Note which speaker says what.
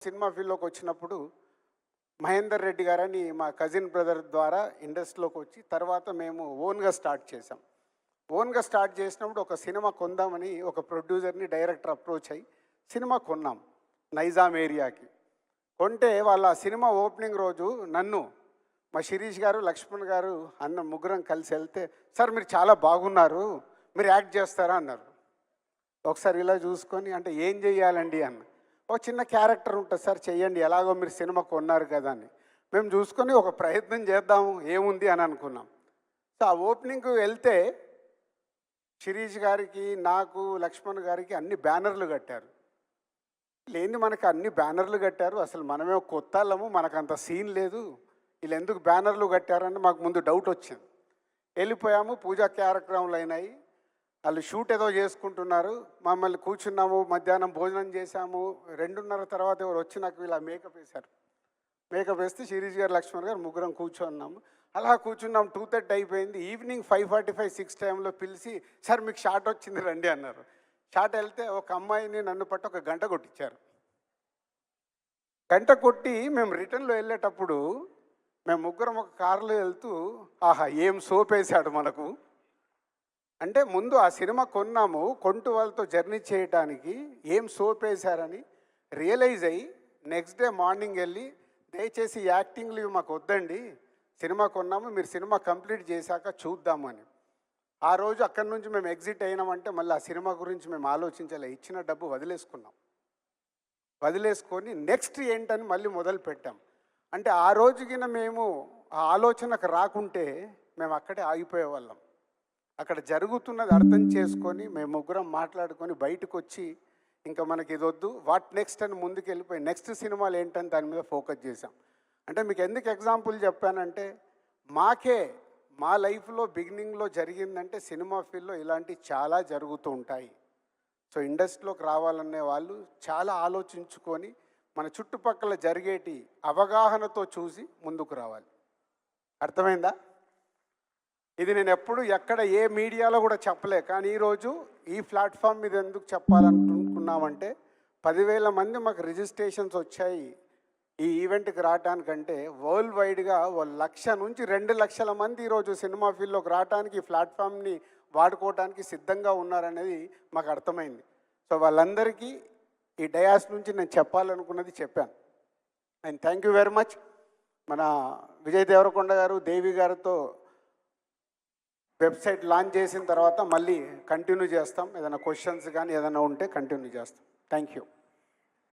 Speaker 1: Cinema ఫీల్డ్లోకి వచ్చినప్పుడు మహేందర్ రెడ్డి గారని మా కజిన్ బ్రదర్ ద్వారా ఇండస్ట్రీలోకి వచ్చి తర్వాత మేము ఓన్గా స్టార్ట్ చేసాం. ఓన్గా స్టార్ట్ చేసినప్పుడు ఒక సినిమా కొందామని ఒక ప్రొడ్యూసర్ని డైరెక్టర్ అప్రోచ్ అయ్యి సినిమా కొన్నాం నైజాం ఏరియాకి. కొంటే వాళ్ళ సినిమా ఓపెనింగ్ రోజు నన్ను మా శిరీష్ గారు లక్ష్మణ్ గారు అన్న ముగ్గురం కలిసి వెళ్తే, సార్ మీరు చాలా బాగున్నారు, మీరు యాక్ట్ చేస్తారా అన్నారు. ఒకసారి ఇలా చూసుకొని అంటే ఏం చెయ్యాలండి అన్న. ఒక చిన్న క్యారెక్టర్ ఉంటుంది సార్, చెయ్యండి, ఎలాగో మీరు సినిమా కొన్నారు కదా అని. మేము చూసుకొని ఒక ప్రయత్నం చేద్దాము ఏముంది అని అనుకున్నాం. సో ఆ ఓపెనింగ్కి వెళ్తే శిరీష్ గారికి నాకు లక్ష్మణ్ గారికి అన్ని బ్యానర్లు కట్టారు. లేని మనకు అన్ని బ్యానర్లు కట్టారు, అసలు మనమే కొత్త వాళ్ళము, మనకు అంత సీన్ లేదు, వీళ్ళు ఎందుకు బ్యానర్లు కట్టారని మాకు ముందు డౌట్ వచ్చింది. వెళ్ళిపోయాము, పూజా కార్యక్రమాలు అయినాయి, వాళ్ళు షూట్ ఏదో చేసుకుంటున్నారు, మమ్మల్ని కూర్చున్నాము, మధ్యాహ్నం భోజనం చేశాము. 2:30 తర్వాత ఎవరు వచ్చి నాకు ఇలా మేకప్ వేశారు. మేకప్ వేస్తే శిరీష్ గారు లక్ష్మణ్ గారు ముగ్గురం కూర్చున్నాము. అలా కూర్చున్నాం. 2:30 అయిపోయింది. ఈవినింగ్ 5:45, 6 టైంలో పిలిచి, సార్ మీకు షాట్ వచ్చింది రండి అన్నారు. షాట్ వెళ్తే ఒక అమ్మాయిని నన్ను పట్టి ఒక గంట కొట్టించారు. గంట కొట్టి మేము రిటర్న్లో వెళ్ళేటప్పుడు మేము ముగ్గురం ఒక కారులో వెళ్తూ, ఆహా ఏం సోప్ వేసాడు మనకు అంటే, ముందు ఆ సినిమా కొన్నాము, కొంటూ వాళ్ళతో జర్నీ చేయడానికి ఏం సోప్ వేశారని రియలైజ్ అయ్యి నెక్స్ట్ డే మార్నింగ్ వెళ్ళి, దయచేసి యాక్టింగ్లు ఇవి మాకు వద్దండి, సినిమా కొన్నాము, మీరు సినిమా కంప్లీట్ చేశాక చూద్దామని. ఆ రోజు అక్కడి నుంచి మేము ఎగ్జిట్ అయినామంటే మళ్ళీ ఆ సినిమా గురించి మేము ఆలోచించాలి. ఇచ్చిన డబ్బు వదిలేసుకున్నాం. వదిలేసుకొని నెక్స్ట్ ఏంటని మళ్ళీ మొదలు పెట్టాం. అంటే ఆ రోజుకిన మేము ఆ ఆలోచనకు రాకుంటే మేము అక్కడే ఆగిపోయేవాళ్ళం. అక్కడ జరుగుతున్నది అర్థం చేసుకొని మేము ముగ్గురం మాట్లాడుకొని బయటకు వచ్చి, ఇంకా మనకి ఇది వద్దు, వాట్ నెక్స్ట్ అని ముందుకు వెళ్ళిపోయి నెక్స్ట్ సినిమాలు ఏంటని దాని మీద ఫోకస్ చేశాం. అంటే మీకు ఎందుకు ఎగ్జాంపుల్ చెప్పానంటే, మా లైఫ్లో బిగినింగ్లో జరిగిందంటే సినిమా ఫీల్డ్లో ఇలాంటివి చాలా జరుగుతూ ఉంటాయి. సో ఇండస్ట్రీలోకి రావాలనే వాళ్ళు చాలా ఆలోచించుకొని మన చుట్టుపక్కల జరిగేటి అవగాహనతో చూసి ముందుకు రావాలి. అర్థమైందా? ఇది నేను ఎప్పుడు ఎక్కడ ఏ మీడియాలో కూడా చెప్పలే, కానీ ఈరోజు ఈ ప్లాట్ఫామ్ మీద ఎందుకు చెప్పాలనుకున్నామంటే, 10,000 మంది మాకు రిజిస్ట్రేషన్స్ వచ్చాయి ఈ ఈవెంట్కి రావడానికంటే. వరల్డ్ వైడ్గా 1,00,000 నుంచి 2,00,000 మంది ఈరోజు సినిమా ఫీల్డ్లోకి రావడానికి ఈ ప్లాట్ఫామ్ని వాడుకోవడానికి సిద్ధంగా ఉన్నారనేది మాకు అర్థమైంది. సో వాళ్ళందరికీ ఈ డయాస్ నుంచి నేను చెప్పాలనుకున్నది చెప్పాను. And thank you very much. మన విజయ్ దేవరకొండ గారు, దేవి గారితో వెబ్సైట్ లాంచ్ చేసిన తర్వాత మళ్ళీ కంటిన్యూ చేస్తాం. ఏదైనా క్వశ్చన్స్ కానీ ఏదైనా ఉంటే కంటిన్యూ చేస్తాం. Thank you.